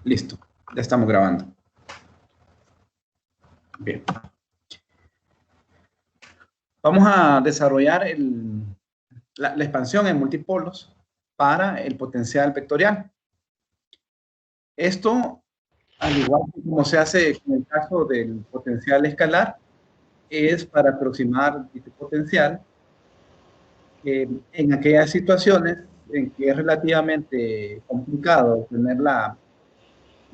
Listo, ya estamos grabando. Bien. Vamos a desarrollar la expansión en multipolos para el potencial vectorial. Esto, al igual que como se hace en el caso del potencial escalar, es para aproximar dicho potencial en aquellas situaciones en que es relativamente complicado obtener la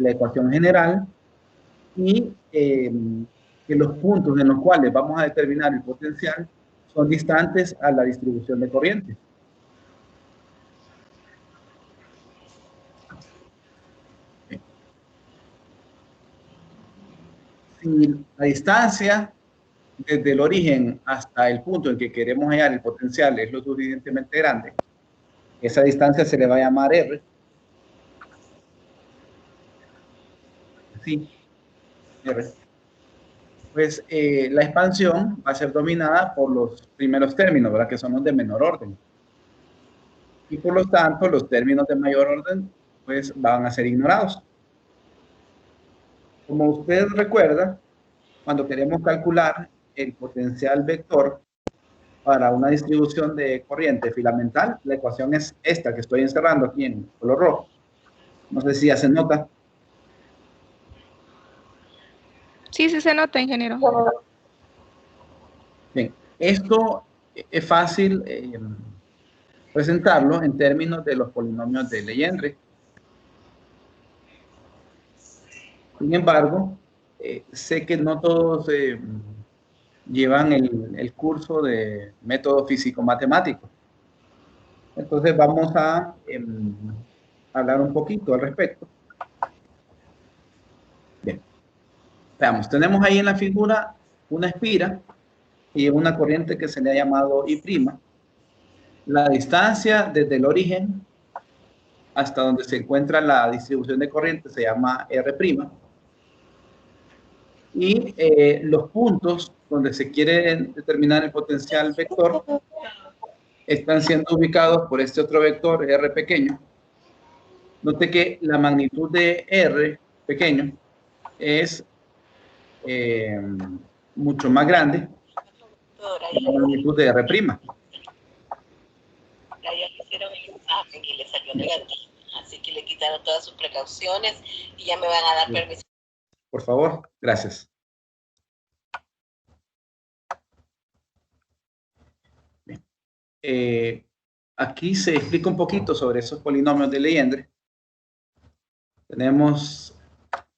ecuación general y que los puntos en los cuales vamos a determinar el potencial son distantes a la distribución de corriente. Si la distancia desde el origen hasta el punto en que queremos hallar el potencial es lo suficientemente grande, esa distancia se le va a llamar R. Sí, R. Pues la expansión va a ser dominada por los primeros términos, ¿verdad? Que son los de menor orden. Y por lo tanto, los términos de mayor orden, pues van a ser ignorados. Como usted recuerda, cuando queremos calcular el potencial vector para una distribución de corriente filamental, la ecuación es esta que estoy encerrando aquí en color rojo. No sé si ya se nota. Sí, sí se nota, ingeniero. Bien, esto es fácil presentarlo en términos de los polinomios de Legendre. Sin embargo, sé que no todos llevan el curso de método físico-matemático. Entonces vamos a hablar un poquito al respecto. Bien. Veamos, tenemos ahí en la figura una espira y una corriente que se le ha llamado I'. La distancia desde el origen hasta donde se encuentra la distribución de corriente se llama R'. Y los puntos donde se quiere determinar el potencial vector están siendo ubicados por este otro vector R pequeño. Note que la magnitud de R pequeño es mucho más grande que la magnitud de R'. Ya hicieron el examen y le salió negativo, así que le quitaron todas sus precauciones y ya me van a dar permiso. Por favor, gracias. Aquí se explica un poquito sobre esos polinomios de Legendre. Tenemos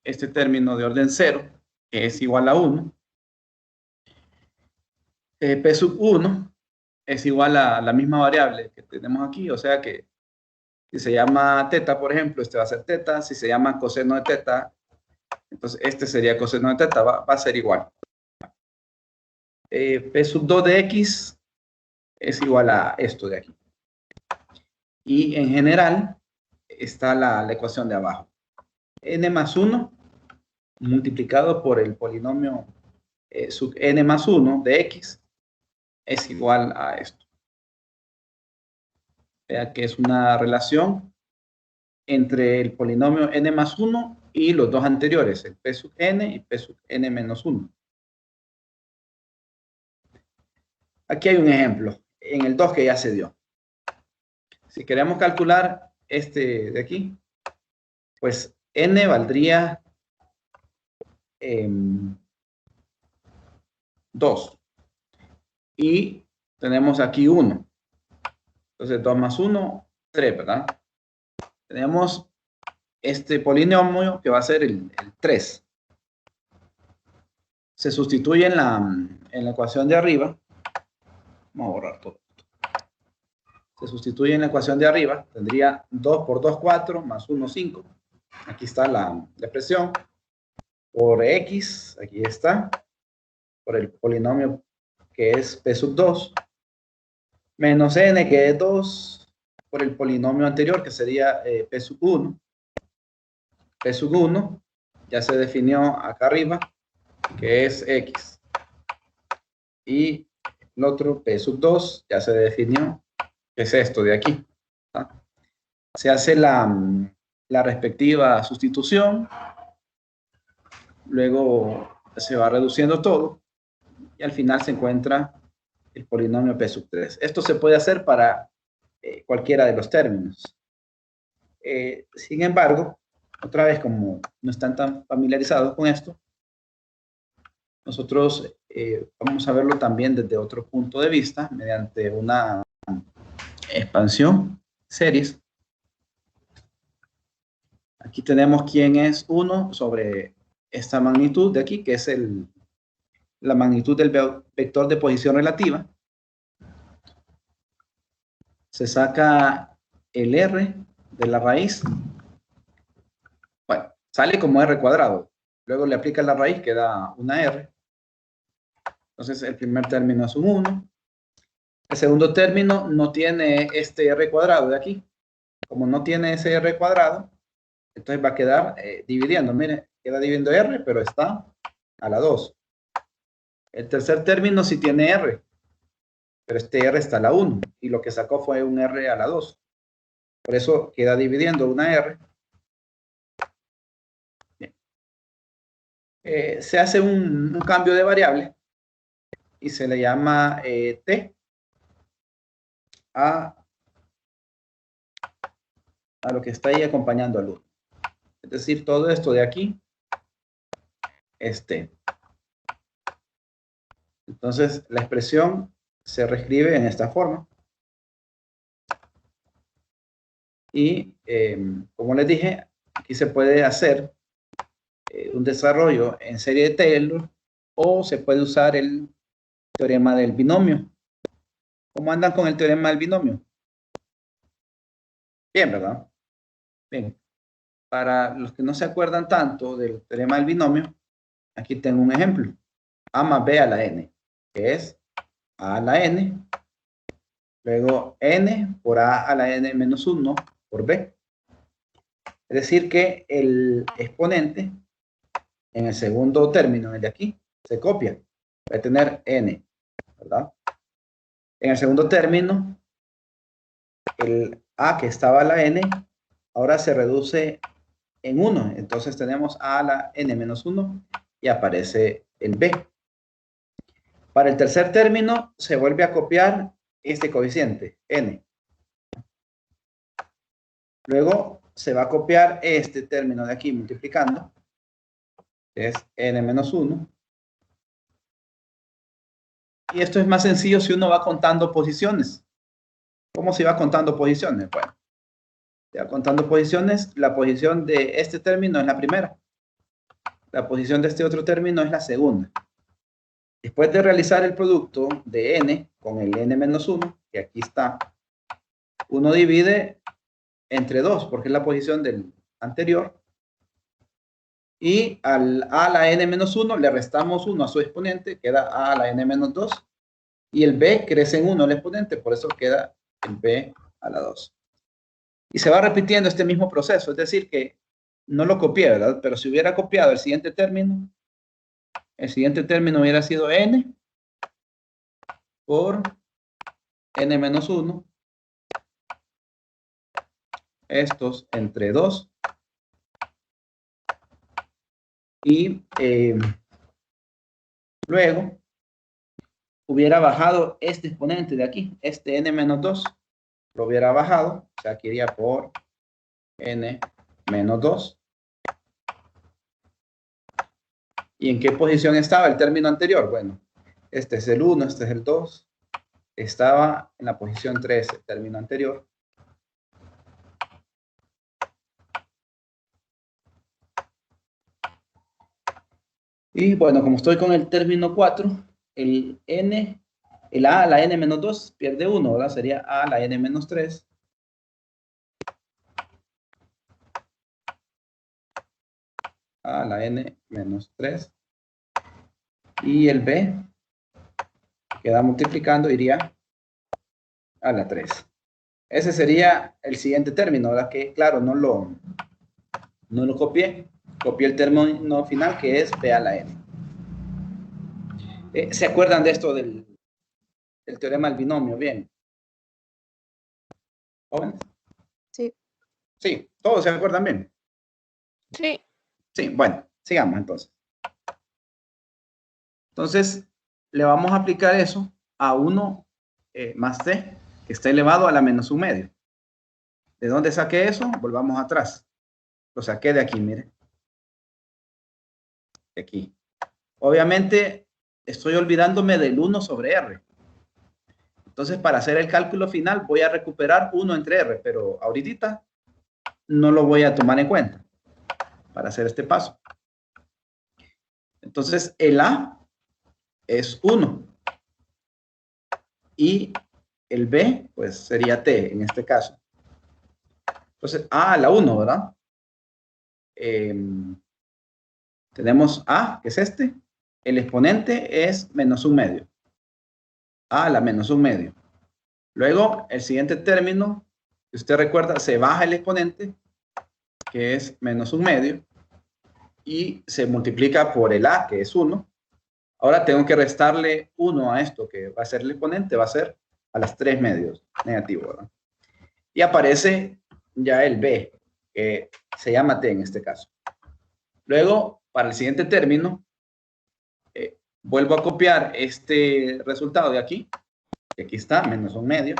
este término de orden 0, que es igual a 1. P sub 1 es igual a la misma variable que tenemos aquí, o sea que si se llama teta, por ejemplo, este va a ser teta. Si se llama coseno de teta, entonces este sería coseno de teta, va a ser igual. P sub 2 de x es igual a esto de aquí. Y en general está la ecuación de abajo. N más 1 multiplicado por el polinomio sub n más 1 de x es igual a esto. Vea que es una relación entre el polinomio n más 1 y los dos anteriores, el p sub n y p sub n menos 1. Aquí hay un ejemplo, en el 2 que ya se dio. Si queremos calcular este de aquí, pues n valdría 2. Y tenemos aquí 1. Entonces 2 más 1, 3, ¿verdad? Tenemos este polinomio que va a ser el 3. Se sustituye en la ecuación de arriba. Vamos a borrar todo. Se sustituye en la ecuación de arriba. Tendría 2 por 2, 4, más 1, 5. Aquí está la expresión. Por x, aquí está. Por el polinomio que es p sub 2. Menos n, que es 2. Por el polinomio anterior, que sería p sub 1. P sub 1 ya se definió acá arriba, que es x. Y el otro, p sub 2, ya se definió, que es esto de aquí. ¿Ah? Se hace la la respectiva sustitución. Luego se va reduciendo todo y al final se encuentra el polinomio P sub 3. Esto se puede hacer para cualquiera de los términos. Sin embargo, otra vez, como no están tan familiarizados con esto, nosotros vamos a verlo también desde otro punto de vista, mediante una expansión, series. Aquí tenemos quién es 1 sobre esta magnitud de aquí, que es la magnitud del vector de posición relativa. Se saca el R de la raíz. Bueno, sale como R cuadrado. Luego le aplica la raíz, queda una R. Entonces el primer término es un 1. El segundo término no tiene este R cuadrado de aquí. Como no tiene ese R cuadrado, entonces va a quedar dividiendo. Miren, queda dividiendo R, pero está a la 2. El tercer término sí tiene R, pero este R está a la 1. Y lo que sacó fue un R a la 2. Por eso queda dividiendo una R. Bien. Se hace un cambio de variable y se le llama T a lo que está ahí acompañando al 1. Es decir, todo esto de aquí es T. Entonces, la expresión se reescribe en esta forma. Y, como les dije, aquí se puede hacer un desarrollo en serie de Taylor o se puede usar el teorema del binomio. ¿Cómo andan con el teorema del binomio? Bien, ¿verdad? Bien. Para los que no se acuerdan tanto del teorema del binomio, aquí tengo un ejemplo. A más B a la n, que es A a la n, luego n por A a la n menos 1 por B. Es decir que el exponente en el segundo término, el de aquí, se copia. Va a tener n, ¿verdad? En el segundo término, el A que estaba a la n, ahora se reduce en 1. Entonces tenemos A a la n menos 1 y aparece el B. Para el tercer término, se vuelve a copiar este coeficiente, n. Luego se va a copiar este término de aquí multiplicando, que es n menos 1. Y esto es más sencillo si uno va contando posiciones. ¿Cómo se va contando posiciones? Bueno, se va contando posiciones. La posición de este término es la primera. La posición de este otro término es la segunda. Después de realizar el producto de n con el n menos 1, que aquí está, uno divide entre 2, porque es la posición del anterior. Y al a a la n menos 1 le restamos 1 a su exponente, queda a a la n menos 2. Y el b crece en 1 el exponente, por eso queda el b a la 2. Y se va repitiendo este mismo proceso, es decir que no lo copié, ¿verdad? Pero si hubiera copiado el siguiente término hubiera sido n por n menos 1, estos entre 2, y luego hubiera bajado este exponente de aquí, este n menos 2, lo hubiera bajado, o sea, aquí iría por n menos 2. ¿Y en qué posición estaba el término anterior? Bueno, este es el 1, este es el 2. Estaba en la posición 3 el término anterior. Y bueno, como estoy con el término 4, el a a la n menos 2 pierde 1, ¿verdad? Sería a a la n menos 3. A a la n menos 3. Y el b queda multiplicando, iría a la 3. Ese sería el siguiente término, ¿verdad? Que claro, no lo copié. Copié el término final, que es b a la n. ¿Se acuerdan de esto del teorema del binomio? Bien. ¿Jóvenes? Sí. Sí, todos se acuerdan bien. Sí. Sí, bueno, sigamos entonces. Entonces, le vamos a aplicar eso a 1 más t, que está elevado a la menos 1 medio. ¿De dónde saqué eso? Volvamos atrás. Lo saqué de aquí, mire. De aquí. Obviamente, estoy olvidándome del 1 sobre r. Entonces, para hacer el cálculo final, voy a recuperar 1 entre r, pero ahorita no lo voy a tomar en cuenta para hacer este paso. Entonces, el a es 1. Y el b, pues, sería t en este caso. Entonces, a a la 1, ¿verdad? Tenemos a, que es este. El exponente es menos 1 medio. A a la menos 1 medio. Luego, el siguiente término, si usted recuerda, se baja el exponente, que es menos 1 medio, y se multiplica por el a, que es 1. Ahora tengo que restarle 1 a esto, que va a ser el exponente, va a ser a las 3 medios, negativo, ¿verdad? Y aparece ya el b, que se llama t en este caso. Luego, para el siguiente término, vuelvo a copiar este resultado de aquí, que aquí está, menos 1 medio,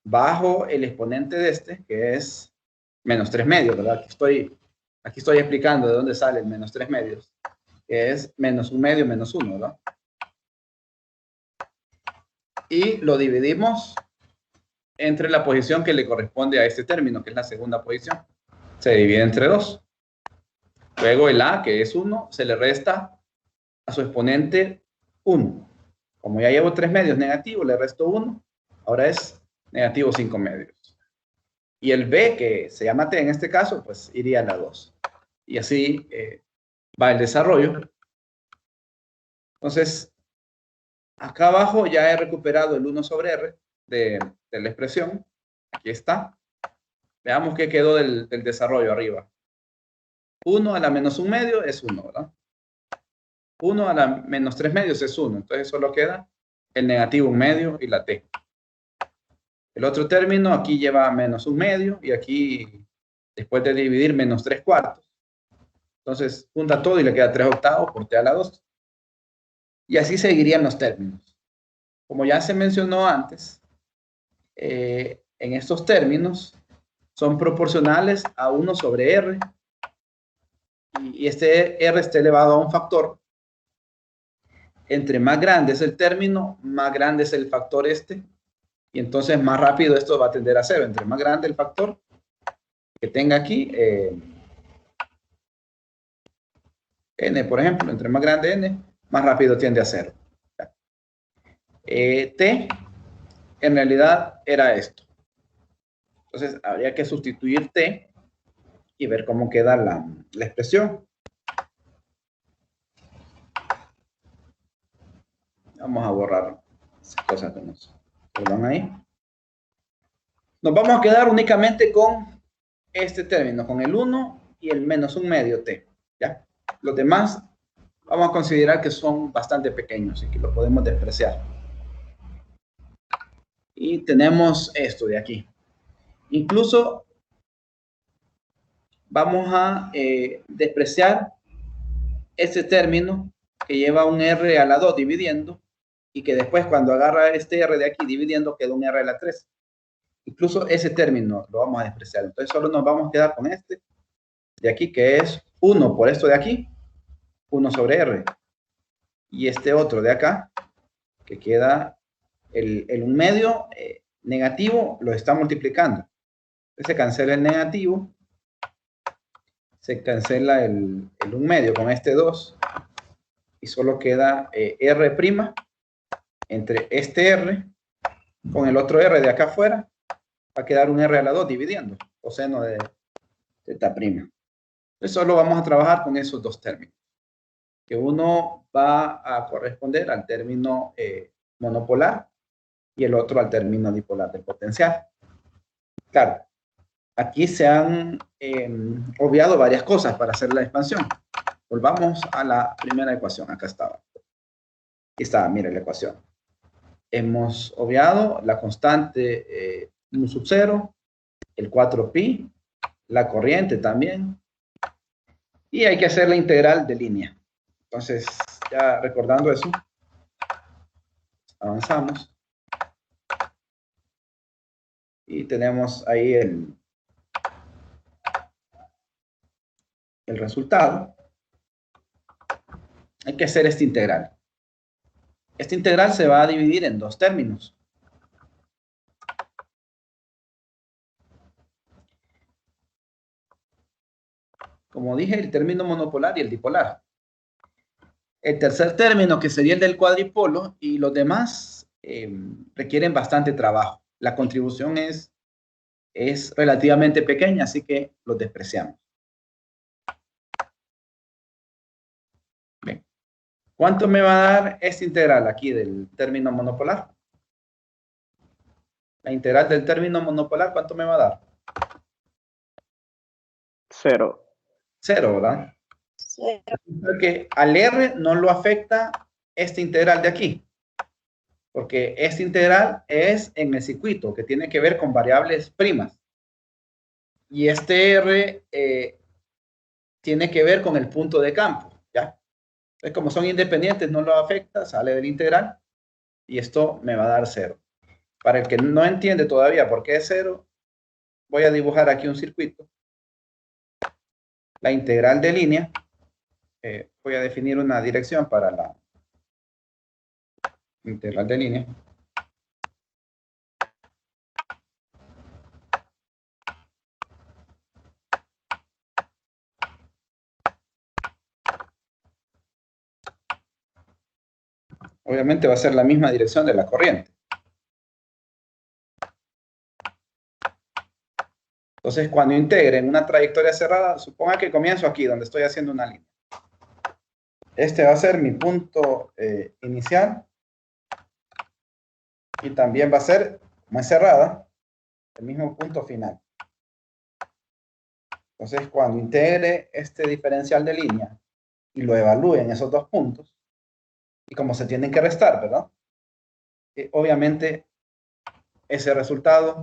bajo el exponente de este, que es menos 3 medios, ¿verdad? Aquí estoy explicando de dónde sale el menos 3 medios, que es menos 1 medio menos 1, ¿verdad? Y lo dividimos entre la posición que le corresponde a este término, que es la segunda posición. Se divide entre 2. Luego el a, que es 1, se le resta a su exponente 1. Como ya llevo 3 medios negativos, le resto 1. Ahora es negativo 5 medios. Y el b, que se llama t en este caso, pues iría a la 2. Y así va el desarrollo. Entonces, acá abajo ya he recuperado el 1 sobre r de la expresión. Aquí está. Veamos qué quedó del desarrollo arriba. 1 a la menos 1 medio es 1, ¿verdad? 1 a la menos 3 medios es 1. Entonces solo queda el negativo 1 medio y la t. El otro término aquí lleva menos 1 medio y aquí, después de dividir, menos 3 cuartos. Entonces junta todo y le queda 3 octavos por t a la 2. Y así seguirían los términos. Como ya se mencionó antes, en estos términos son proporcionales a 1 sobre r. Y este r está elevado a un factor. Entre más grande es el término, más grande es el factor este. Y entonces más rápido esto va a tender a 0. Entre más grande el factor que tenga aquí, n, por ejemplo, entre más grande n, más rápido tiende a 0. T, en realidad, era esto. Entonces, habría que sustituir t y ver cómo queda la expresión. Vamos a borrar esas cosas que nos quedan ahí. Nos vamos a quedar únicamente con este término, con el 1 y el menos 1 medio t. ¿Ya? Los demás vamos a considerar que son bastante pequeños y que lo podemos despreciar. Y tenemos esto de aquí. Incluso vamos a despreciar este término que lleva un r a la 2 dividiendo y que después cuando agarra este r de aquí dividiendo queda un r a la 3. Incluso ese término lo vamos a despreciar. Entonces solo nos vamos a quedar con este de aquí que es 1 por esto de aquí, 1 sobre r. Y este otro de acá que queda el 1 medio negativo lo está multiplicando. Entonces se cancela el negativo, se cancela el 1 medio con este 2 y solo queda r' entre este r con el otro r de acá afuera, va a quedar un r a la 2 dividiendo, coseno de θ'Entonces solo vamos a trabajar con esos dos términos, que uno va a corresponder al término monopolar y el otro al término dipolar del potencial. Claro, aquí se han obviado varias cosas para hacer la expansión. Volvamos a la primera ecuación. Acá estaba. Aquí está, mire la ecuación. Hemos obviado la constante mu sub 0, el 4pi la corriente también. Y hay que hacer la integral de línea. Entonces, ya recordando eso, avanzamos. Y tenemos ahí el resultado. Hay que hacer esta integral. Esta integral se va a dividir en dos términos. Como dije, el término monopolar y el dipolar. El tercer término, que sería el del cuadripolo, y los demás requieren bastante trabajo. La contribución es relativamente pequeña, así que los despreciamos. Bien. ¿Cuánto me va a dar esta integral aquí del término monopolar? La integral del término monopolar, ¿cuánto me va a dar? 0. 0, ¿verdad? 0. Porque al R no lo afecta esta integral de aquí. Porque esta integral es en el circuito, que tiene que ver con variables primas. Y este R tiene que ver con el punto de campo, ¿ya? Entonces, como son independientes, no lo afecta, sale del integral. Y esto me va a dar 0. Para el que no entiende todavía por qué es 0, voy a dibujar aquí un circuito. La integral de línea. Voy a definir una dirección para la integral de línea. Obviamente va a ser la misma dirección de la corriente. Entonces, cuando integre en una trayectoria cerrada, suponga que comienzo aquí, donde estoy haciendo una línea. Este va a ser mi punto inicial. Y también va a ser, como es cerrada, el mismo punto final. Entonces, cuando integre este diferencial de línea y lo evalúe en esos dos puntos, y como se tienen que restar, ¿verdad? Obviamente, ese resultado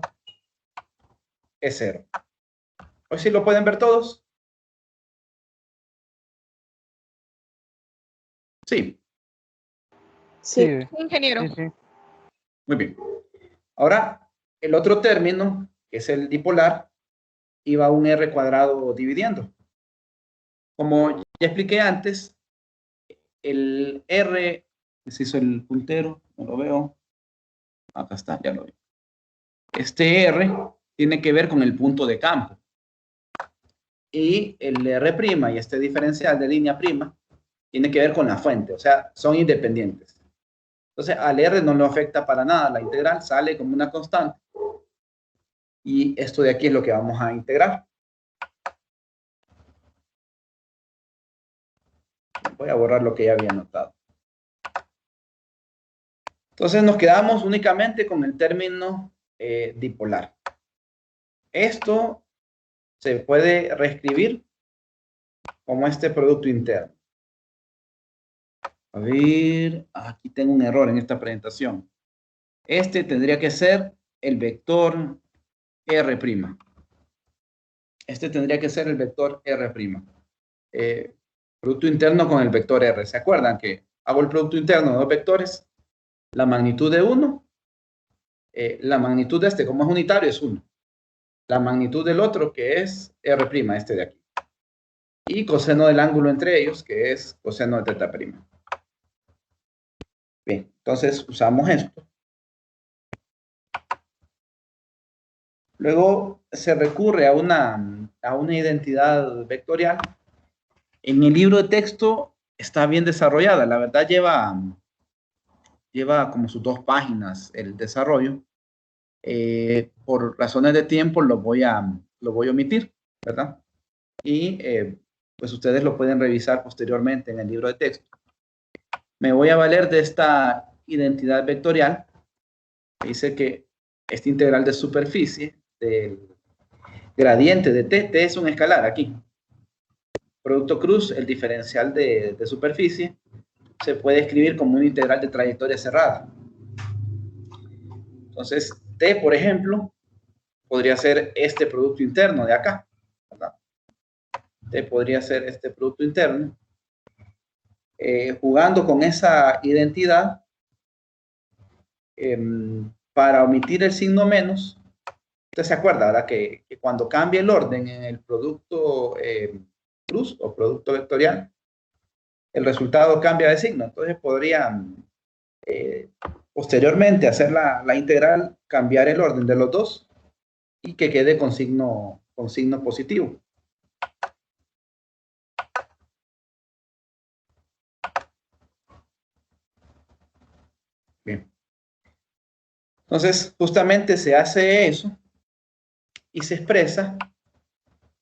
es 0. ¿Hoy sí lo pueden ver todos? Sí. Sí, ingeniero. Sí. Muy bien. Ahora, el otro término, que es el dipolar, iba a un R cuadrado dividiendo. Como ya expliqué antes, el R, se hizo el puntero, no lo veo. Acá está, ya lo veo. Este R tiene que ver con el punto de campo. Y el R' y este diferencial de línea prima tiene que ver con la fuente, o sea, son independientes. Entonces, al R no lo afecta para nada, la integral sale como una constante. Y esto de aquí es lo que vamos a integrar. Voy a borrar lo que ya había anotado. Entonces nos quedamos únicamente con el término dipolar. Esto se puede reescribir como este producto interno. A ver, aquí tengo un error en esta presentación. Este tendría que ser el vector R'. Este tendría que ser el vector R'. Producto interno con el vector R. ¿Se acuerdan que hago el producto interno de dos vectores? La magnitud de uno, la magnitud de este, como es unitario, es 1. La magnitud del otro, que es R', este de aquí. Y coseno del ángulo entre ellos, que es coseno de θ'B. Bien, entonces usamos esto. Luego se recurre a una identidad vectorial. En el libro de texto está bien desarrollada. La verdad lleva como sus 2 páginas el desarrollo. Por razones de tiempo lo voy a omitir, ¿verdad? Y pues ustedes lo pueden revisar posteriormente en el libro de texto. Me voy a valer de esta identidad vectorial. Dice que esta integral de superficie del gradiente de t es un escalar aquí. Producto cruz, el diferencial de superficie, se puede escribir como una integral de trayectoria cerrada. Entonces, t, por ejemplo, podría ser este producto interno de acá. Este podría ser este producto interno. Jugando con esa identidad, para omitir el signo menos, usted se acuerda, ¿verdad? Que cuando cambia el orden en el producto cruz o producto vectorial, el resultado cambia de signo. Entonces podrían posteriormente hacer la integral, cambiar el orden de los dos y que quede con signo positivo. Bien. Entonces, justamente se hace eso y se expresa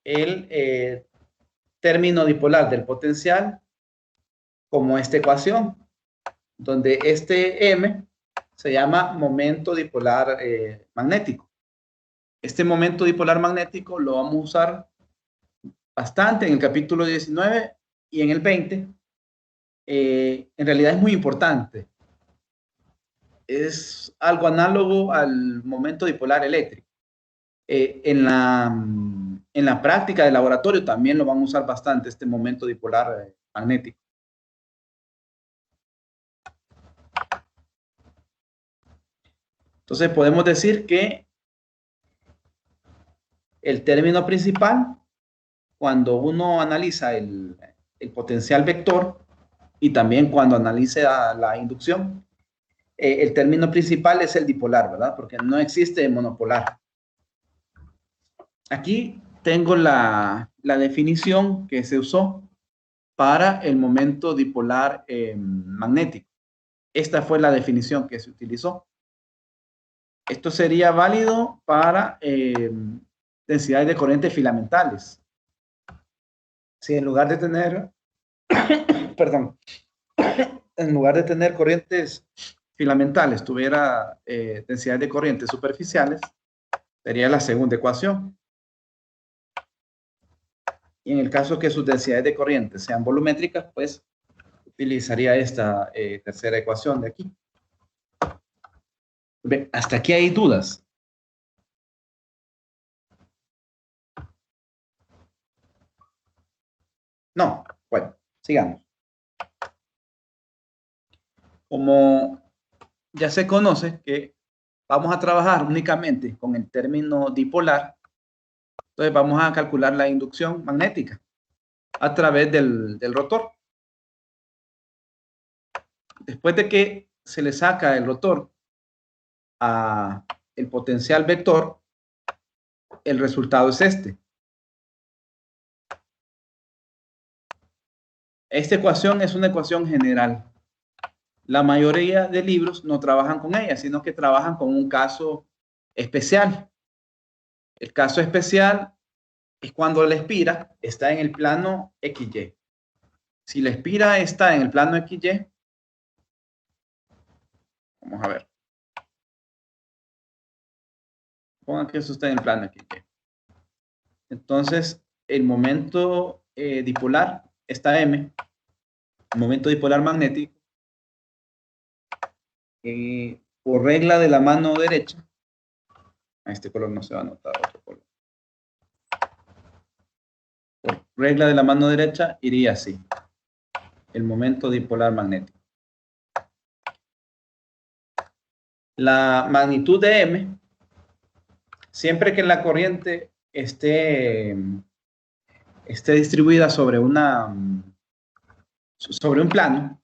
el término dipolar del potencial como esta ecuación, donde este M se llama momento dipolar magnético. Este momento dipolar magnético lo vamos a usar bastante en el capítulo 19 y en el 20. En realidad es muy importante. Es algo análogo al momento dipolar eléctrico. En la práctica de laboratorio también lo van a usar bastante, este momento dipolar magnético. Entonces podemos decir que el término principal, cuando uno analiza el potencial vector y también cuando analiza la inducción, el término principal es el dipolar, ¿verdad? Porque no existe monopolar. Aquí tengo la definición que se usó para el momento dipolar magnético. Esta fue la definición que se utilizó. Esto sería válido para densidades de corriente filamentales. Si en lugar de tener, perdón, en lugar de tener corrientes filamentales, tuviera densidades de corriente superficiales, sería la segunda ecuación. Y en el caso que sus densidades de corriente sean volumétricas, pues utilizaría esta tercera ecuación de aquí. Bien, hasta aquí hay dudas. No, bueno, sigamos. Como ya se conoce que vamos a trabajar únicamente con el término dipolar, entonces vamos a calcular la inducción magnética a través del rotor. Después de que se le saca el rotor a el potencial vector, el resultado es este. Esta ecuación es una ecuación general. La mayoría de libros no trabajan con ella, sino que trabajan con un caso especial. El caso especial es cuando la espira está en el plano XY. Si la espira está en el plano XY, vamos a ver. Pongan que eso está en el plano XY. Entonces, el momento dipolar está M, el momento dipolar magnético, por regla de la mano derecha, a este color no se va a notar, otro color. Por regla de la mano derecha iría así, el momento dipolar magnético. La magnitud de M, siempre que la corriente esté distribuida sobre un plano,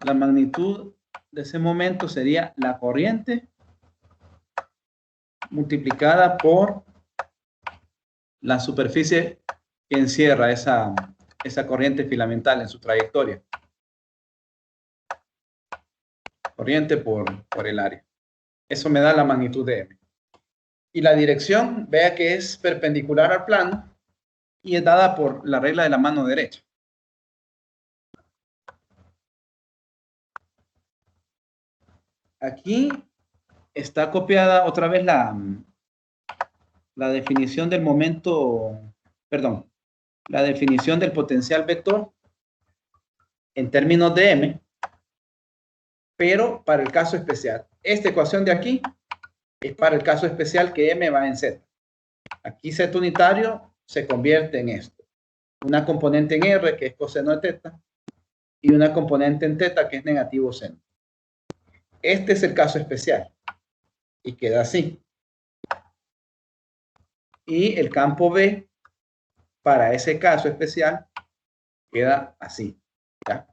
la magnitud de ese momento sería la corriente multiplicada por la superficie que encierra esa corriente filamental en su trayectoria. Corriente por el área. Eso me da la magnitud de M. Y la dirección, vea que es perpendicular al plano y es dada por la regla de la mano derecha. Aquí está copiada otra vez la definición del momento, perdón, la definición del potencial vector en términos de M, pero para el caso especial. Esta ecuación de aquí es para el caso especial que M va en Z. Aquí Z unitario se convierte en esto. Una componente en R, que es coseno de teta, y una componente en teta, que es negativo seno. Este es el caso especial. Y queda así. Y el campo B, para ese caso especial, queda así. ¿Ya?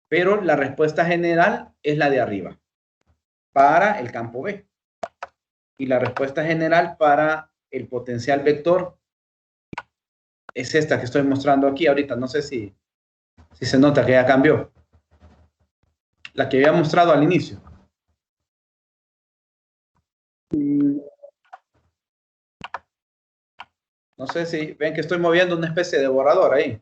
Pero la respuesta general es la de arriba, para el campo B. Y la respuesta general para el potencial vector es esta que estoy mostrando aquí ahorita. No sé si se nota que ya cambió. La que había mostrado al inicio. No sé si ven que estoy moviendo una especie de borrador ahí.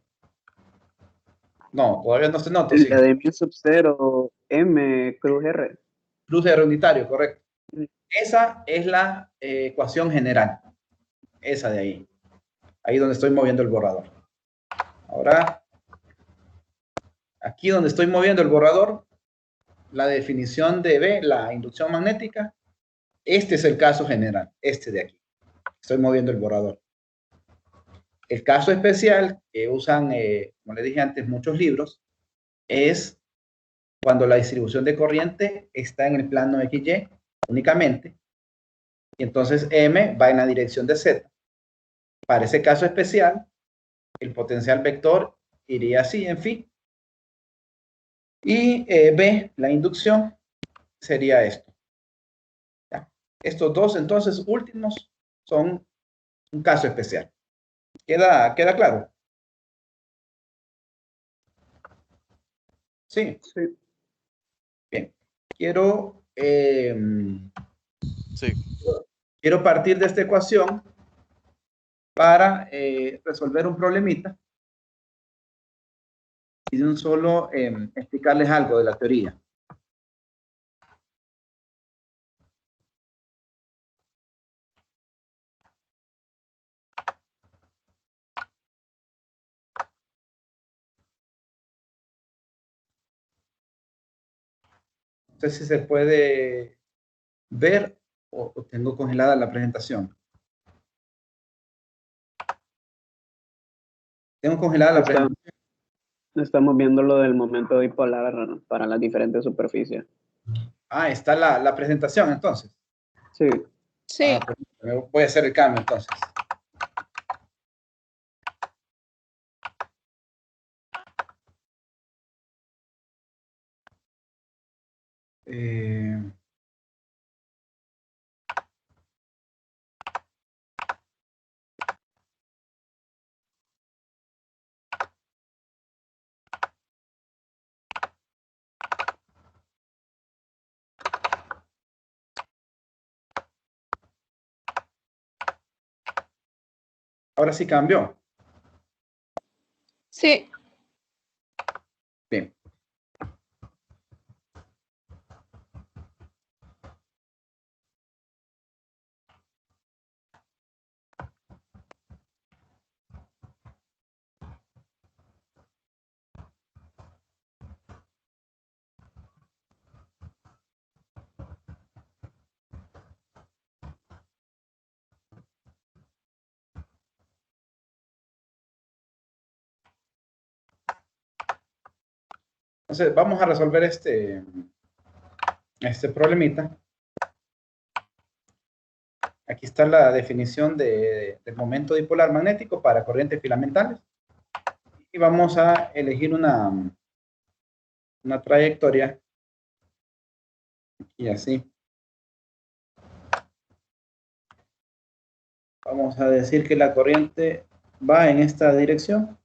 No, todavía no se nota. Sí. La de mu sub 0, M, cruz R. Cruz R unitario, correcto. Esa es la ecuación general. Esa de ahí. Ahí donde estoy moviendo el borrador. Ahora, aquí donde estoy moviendo el borrador, la definición de B, la inducción magnética, este es el caso general, este de aquí. Estoy moviendo el borrador. El caso especial que usan, como les dije antes, muchos libros, es cuando la distribución de corriente está en el plano XY únicamente, y entonces M va en la dirección de Z. Para ese caso especial, el potencial vector iría así, en fin. Y B, la inducción, sería esto. ¿Ya? Estos dos, entonces, últimos, son un caso especial. ¿Queda claro? Sí. Sí. Bien. Quiero partir de esta ecuación para resolver un problemita y de un solo explicarles algo de la teoría. No sé si se puede ver o tengo congelada la presentación. Tengo congelada la presentación. Estamos viendo lo del momento dipolar para las diferentes superficies. Ah, está la presentación entonces. Sí. Sí. Pues voy a hacer el cambio entonces. Ahora sí cambió. Sí. Bien. Entonces, vamos a resolver este problemita. Aquí está la definición del momento dipolar magnético para corrientes filamentales. Y vamos a elegir una trayectoria. Y así. Vamos a decir que la corriente va en esta dirección.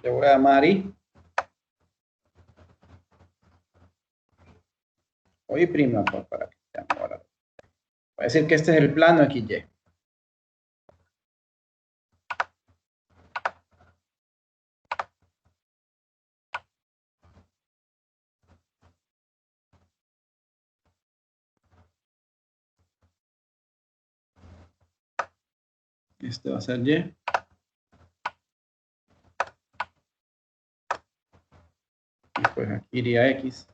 Le voy a llamar I. O I', pues, para que veamos ahora. Voy a decir que este es el plano XY. Este va a ser Y. Y pues aquí iría X.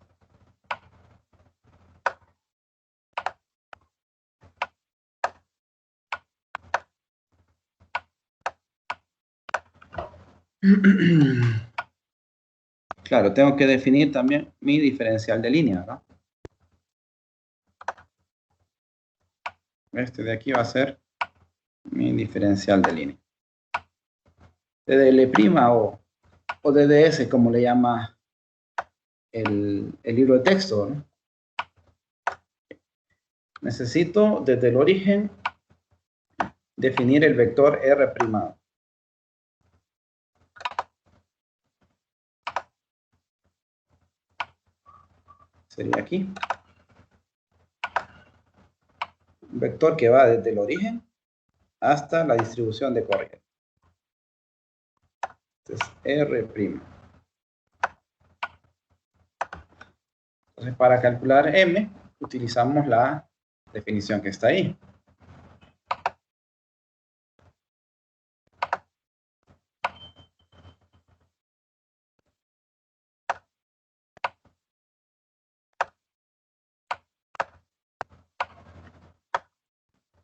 Claro, tengo que definir también mi diferencial de línea, ¿verdad? Este de aquí va a ser mi diferencial de línea. DDL' o DDS, como le llama el libro de texto, ¿no? Necesito desde el origen definir el vector R'. Sería aquí. Un vector que va desde el origen hasta la distribución de corriente. Entonces, R'. Entonces, para calcular M, utilizamos la definición que está ahí.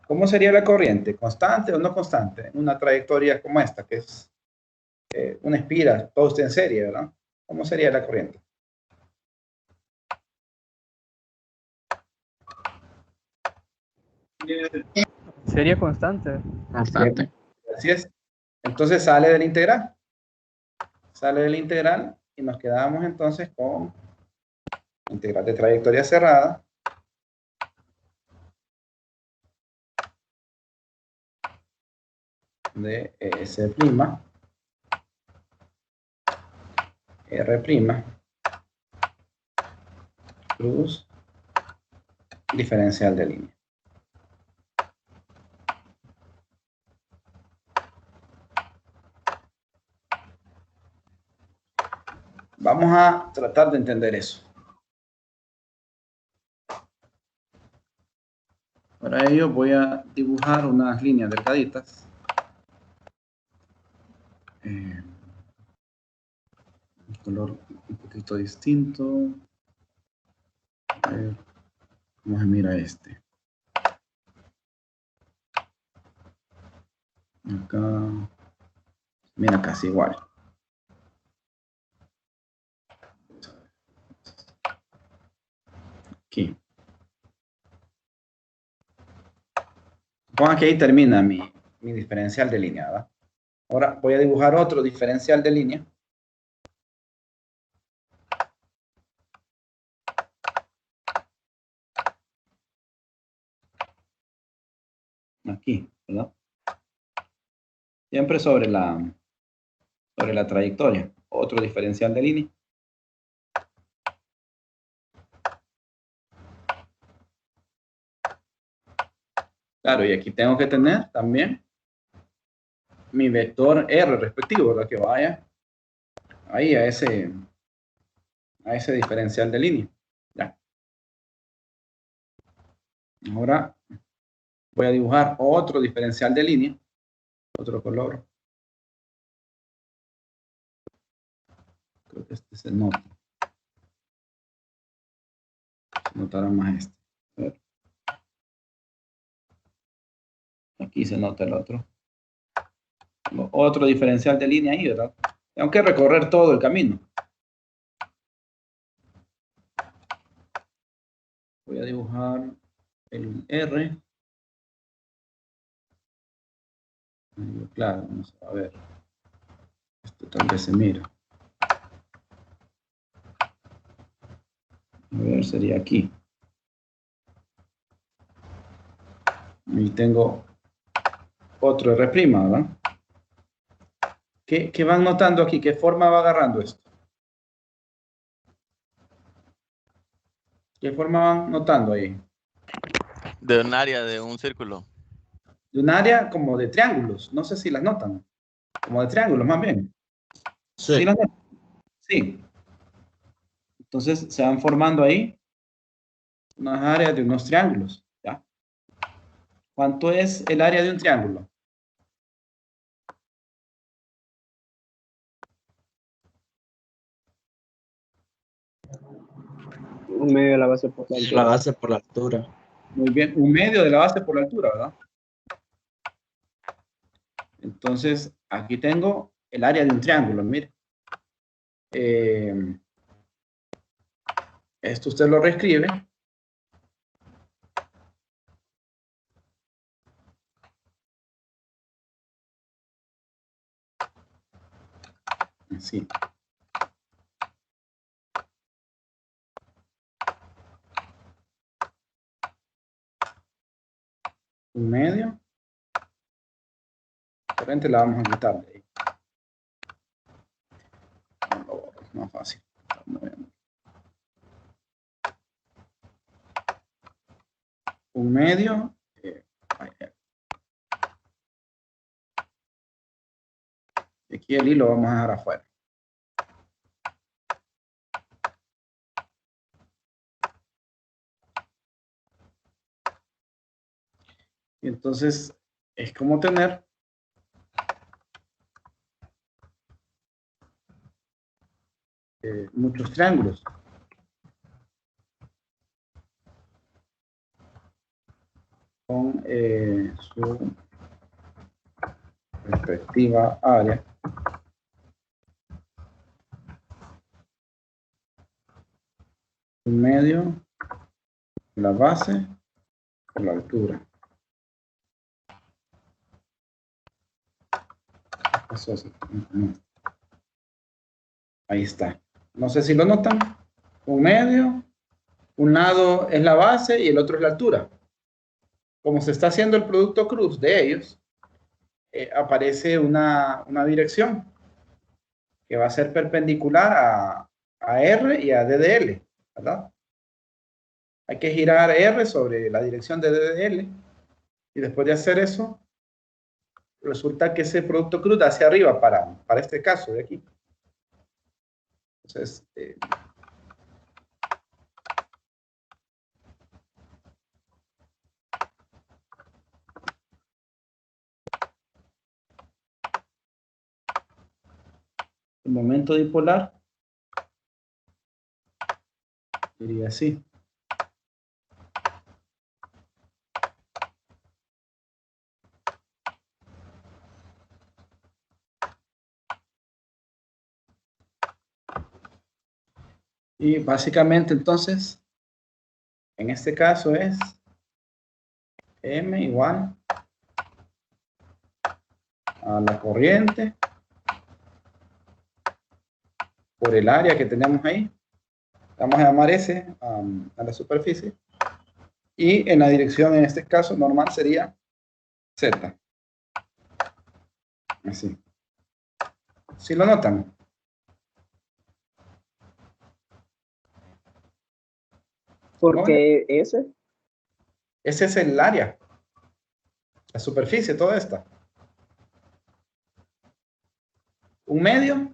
¿Cómo sería la corriente? ¿Constante o no constante? En una trayectoria como esta, que es una espiral, post en serie, ¿verdad? ¿Cómo sería la corriente? Sería constante. Constante. Así es. Entonces sale del integral. Sale del integral y nos quedamos entonces con integral de trayectoria cerrada. De S' R' cruz diferencial de línea. Vamos a tratar de entender eso. Para ello voy a dibujar unas líneas delgaditas. Un color un poquito distinto. A ver cómo se mira este. Acá, mira, casi igual. Aquí. Supongan que ahí termina mi diferencial de línea, ¿verdad? Ahora voy a dibujar otro diferencial de línea. Aquí, ¿verdad? Siempre sobre la trayectoria. Otro diferencial de línea. Claro, y aquí tengo que tener también mi vector R respectivo, ¿verdad? Que vaya ahí a ese diferencial de línea. Ya. Ahora voy a dibujar otro diferencial de línea. Otro color. Creo que este se nota. Se notará más este. A ver. Aquí se nota el otro. Tengo otro diferencial de línea ahí, ¿verdad? Tengo que recorrer todo el camino. Voy a dibujar el R. Claro, vamos a ver. Esto tal vez se mira. A ver, sería aquí. Y tengo otro R', ¿verdad? ¿Qué van notando aquí? ¿Qué forma va agarrando esto? ¿Qué forma van notando ahí? De un área de un círculo. De un área como de triángulos. No sé si las notan. Como de triángulos, más bien. Sí. ¿Sí las notan? Sí. Entonces se van formando ahí unas áreas de unos triángulos. ¿Ya? ¿Cuánto es el área de un triángulo? Un medio de la base por la altura. La base por la altura. Muy bien, un medio de la base por la altura, ¿verdad? Entonces, aquí tengo el área de un triángulo, mire. Esto usted lo reescribe. Así. Un medio. De repente la vamos a quitar de ahí. Es más fácil. Un medio. Y aquí el hilo vamos a dejar afuera. Y entonces es como tener muchos triángulos. Con su respectiva área. Un medio, la base, por la altura. Eso es. Ahí está. No sé si lo notan. Un medio, un lado es la base y el otro es la altura. Como se está haciendo el producto cruz de ellos, aparece una dirección que va a ser perpendicular a R y a DDL, ¿verdad? Hay que girar R sobre la dirección de DDL y después de hacer eso, resulta que ese producto cruz da hacia arriba para este caso de aquí. Entonces, el momento dipolar sería así. Y básicamente entonces, en este caso es M igual a la corriente por el área que tenemos ahí. Vamos a llamar S a la superficie. Y en la dirección, en este caso, normal sería Z. Así. ¿Sí lo notan? ¿Por qué ese? Ese es el área. La superficie, toda esta. Un medio.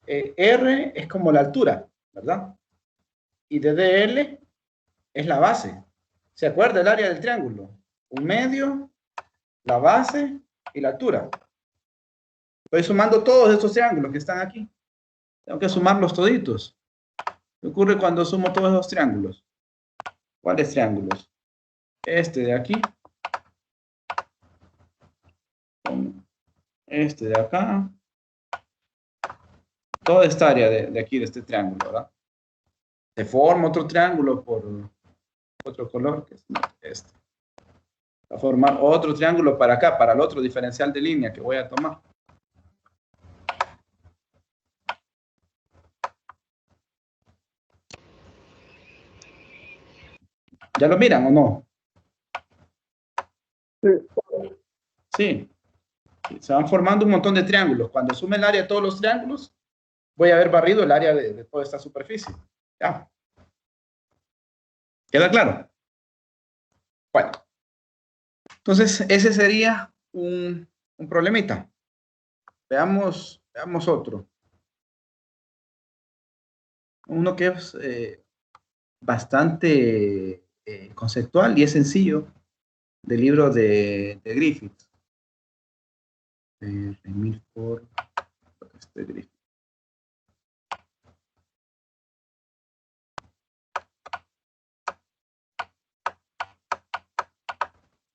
R es como la altura, ¿verdad? Y DDL es la base. ¿Se acuerda el área del triángulo? Un medio, la base y la altura. Estoy sumando todos estos triángulos que están aquí. Tengo que sumarlos toditos. ¿Qué ocurre cuando sumo todos esos triángulos? ¿Cuáles triángulos? Este de aquí. Con este de acá. Toda esta área de aquí, de este triángulo, ¿verdad? Se forma otro triángulo por otro color, que es este. Va a formar otro triángulo para acá, para el otro diferencial de línea que voy a tomar. ¿Ya lo miran o no? Sí. Se van formando un montón de triángulos. Cuando sume el área de todos los triángulos, voy a haber barrido el área de toda esta superficie. ¿Ya? ¿Queda claro? Bueno. Entonces, ese sería un problemita. Veamos otro. Uno que es bastante conceptual y es sencillo, del libro de Griffith. Milford, Griffith.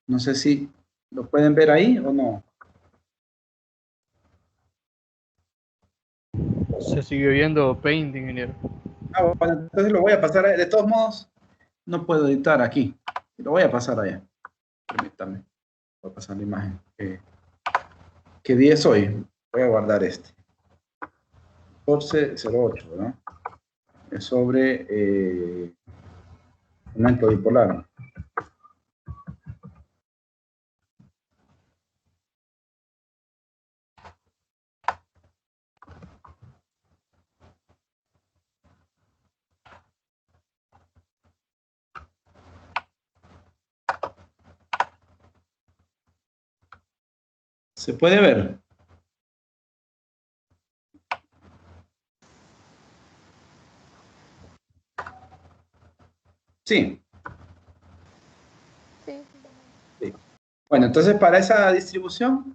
No sé si lo pueden ver ahí o no. Se siguió viendo Paint, ingeniero. Ah, bueno, entonces lo voy a pasar. De todos modos, no puedo editar aquí. Lo voy a pasar allá. Permítame. Voy a pasar la imagen. ¿Qué día es hoy? Voy a guardar este. 1408, ¿no? Es sobre momento bipolar. ¿Se puede ver? Sí. Sí. Sí. Bueno, entonces para esa distribución,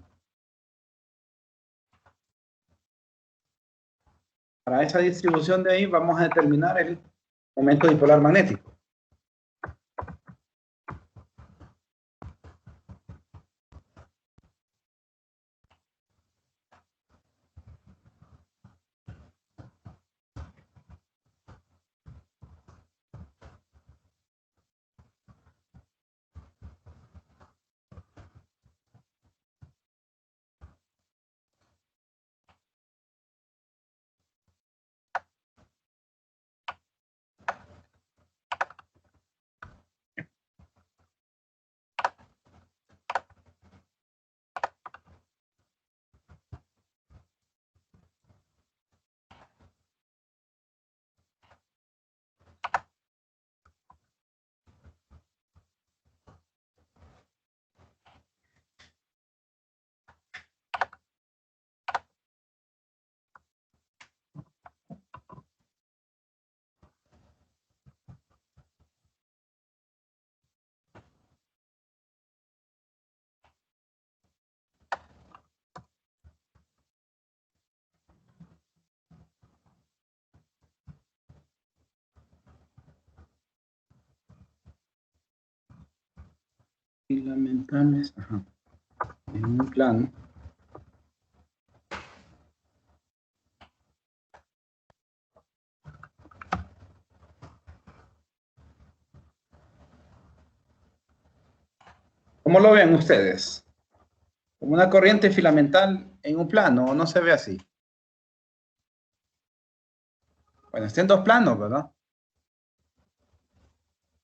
de ahí vamos a determinar el momento dipolar magnético. Filamentales, ajá, en un plano. ¿Cómo lo ven ustedes? ¿Como una corriente filamental en un plano o no se ve así? Bueno, está en dos planos, ¿verdad?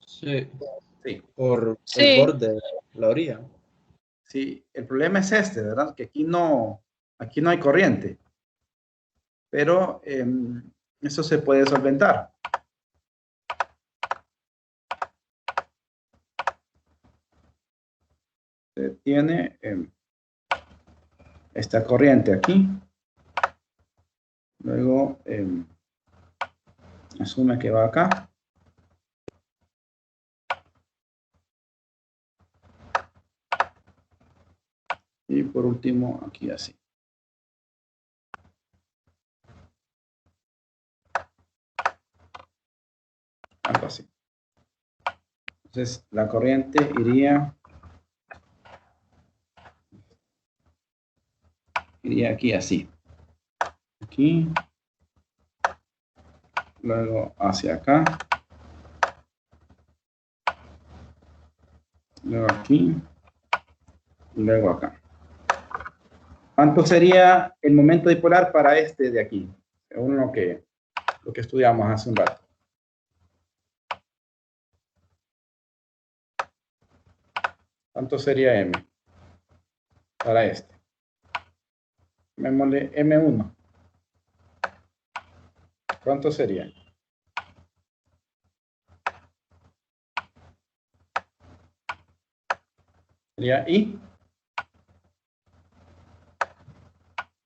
Sí. Sí. Por el Sí. borde, la orilla. Sí, el problema es este, ¿verdad? Que aquí no hay corriente. Pero eso se puede solventar. Se tiene esta corriente aquí. Luego asume que va acá. Y por último, aquí así. Algo así. Entonces, la corriente iría aquí así. Aquí. Luego hacia acá. Luego aquí. Y luego acá. ¿Cuánto sería el momento dipolar para este de aquí? Según lo que estudiamos hace un rato. ¿Cuánto sería M para este? Llamémosle M1. ¿Cuánto sería? Sería I.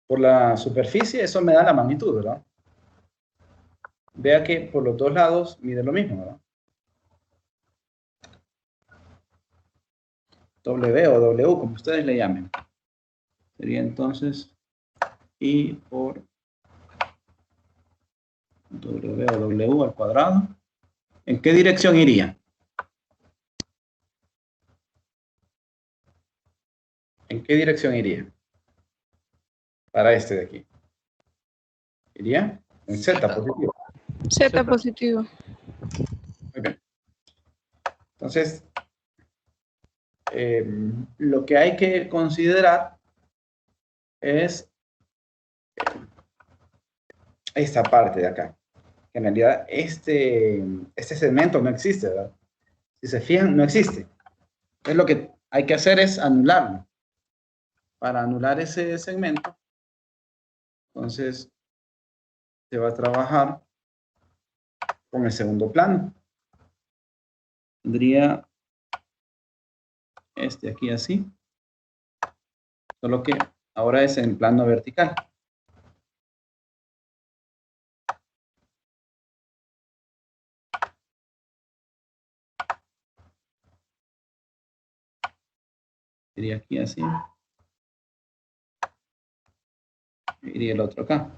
Por la superficie, eso me da la magnitud, ¿verdad? Vea que por los dos lados mide lo mismo, ¿verdad? W o W, como ustedes le llamen. Sería entonces I por W o W al cuadrado. ¿En qué dirección iría? ¿En qué dirección iría? Para este de aquí. Iría en Z positivo. Z positivo. Muy bien. Entonces, lo que hay que considerar es esta parte de acá. En realidad, este segmento no existe, ¿verdad? Si se fijan, no existe. Entonces, lo que hay que hacer es anularlo. Para anular ese segmento, entonces, se va a trabajar con el segundo plano. Tendría este aquí así. Solo que ahora es en plano vertical. Iría aquí así. Iría el otro acá.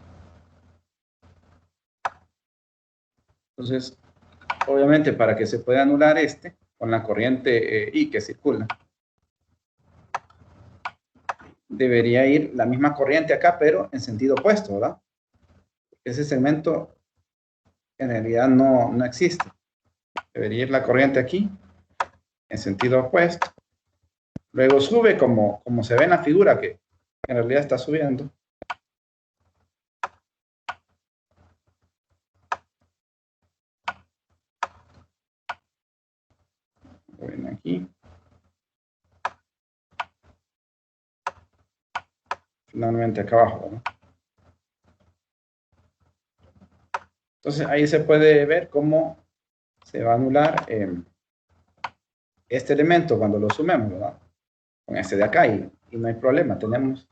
Entonces, obviamente, para que se pueda anular este, con la corriente I que circula, debería ir la misma corriente acá, pero en sentido opuesto, ¿verdad? Ese segmento en realidad no existe. Debería ir la corriente aquí, en sentido opuesto. Luego sube como se ve en la figura, que en realidad está subiendo. Viene aquí. Finalmente acá abajo, ¿no? Entonces ahí se puede ver cómo se va a anular este elemento cuando lo sumemos, ¿verdad? Con este de acá y no hay problema, tenemos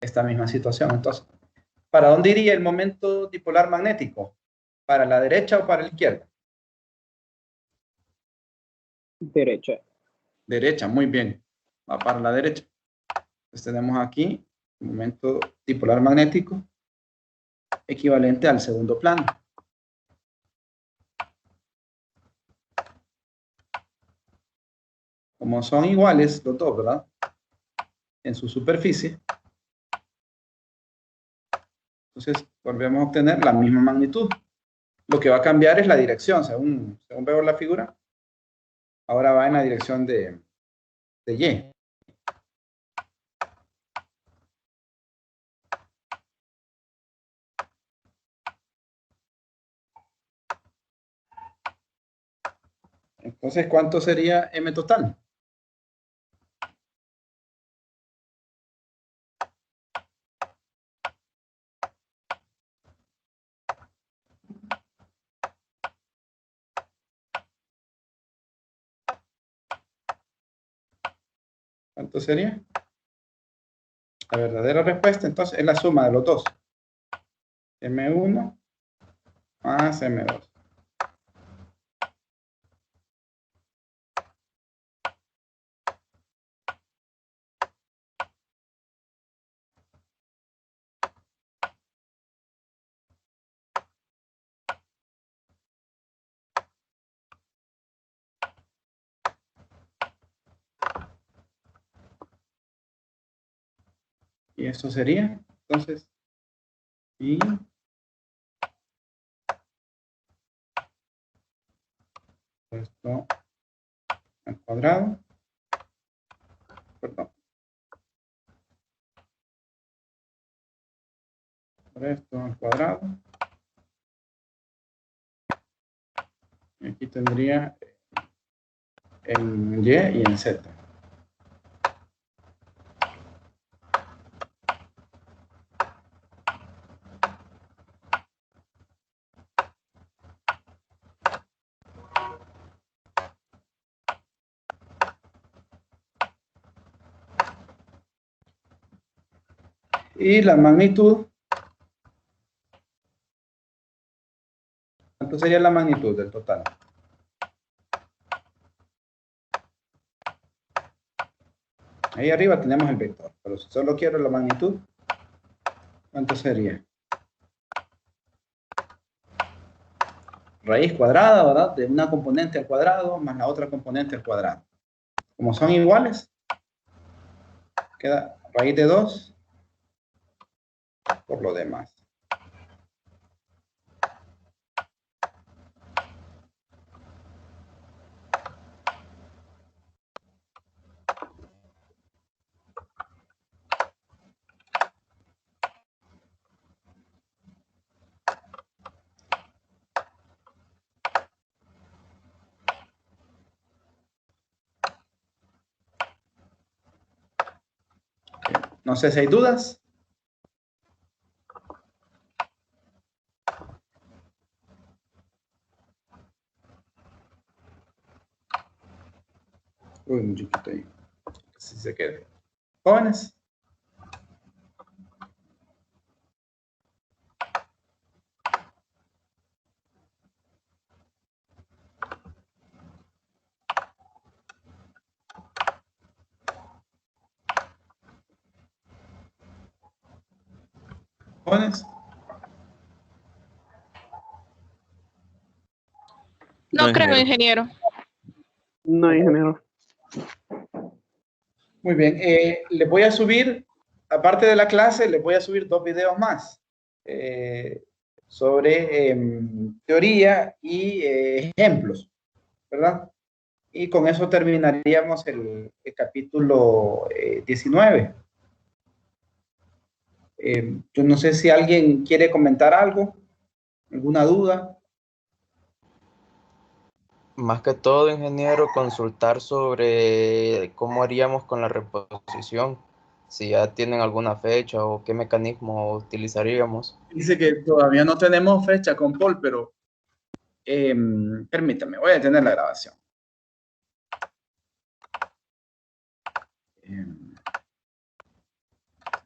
esta misma situación. Entonces, ¿para dónde iría el momento dipolar magnético? ¿Para la derecha o para la izquierda? Derecha. Derecha, muy bien. Va para la derecha. Entonces tenemos aquí el momento dipolar magnético equivalente al segundo plano. Como son iguales los dos, ¿verdad? En su superficie. Entonces volvemos a obtener la misma magnitud. Lo que va a cambiar es la dirección, según veo la figura. Ahora va en la dirección de Y. Entonces, ¿cuánto sería M total? ¿Cuánto sería? La verdadera respuesta, entonces, es la suma de los dos. M1 más M2. Y esto sería, entonces, y esto al cuadrado, perdón, por esto al cuadrado, y aquí tendría en Y y en Z. Y la magnitud, ¿cuánto sería la magnitud del total? Ahí arriba tenemos el vector, pero si solo quiero la magnitud, ¿cuánto sería? Raíz cuadrada, ¿verdad? De una componente al cuadrado más la otra componente al cuadrado. Como son iguales, queda raíz de 2 por lo demás. No sé si hay dudas. Uy, un chiquito ahí. Si se quede. Jóvenes. Jóvenes. No creo, ingeniero. No, ingeniero. Muy bien. Les voy a subir, aparte de la clase, les voy a subir 2 videos más sobre teoría y ejemplos, ¿verdad? Y con eso terminaríamos el capítulo 19. Yo no sé si alguien quiere comentar algo, alguna duda. Más que todo, ingeniero, consultar sobre cómo haríamos con la reposición, si ya tienen alguna fecha o qué mecanismo utilizaríamos. Dice que todavía no tenemos fecha con Paul, pero permítame, voy a tener la grabación.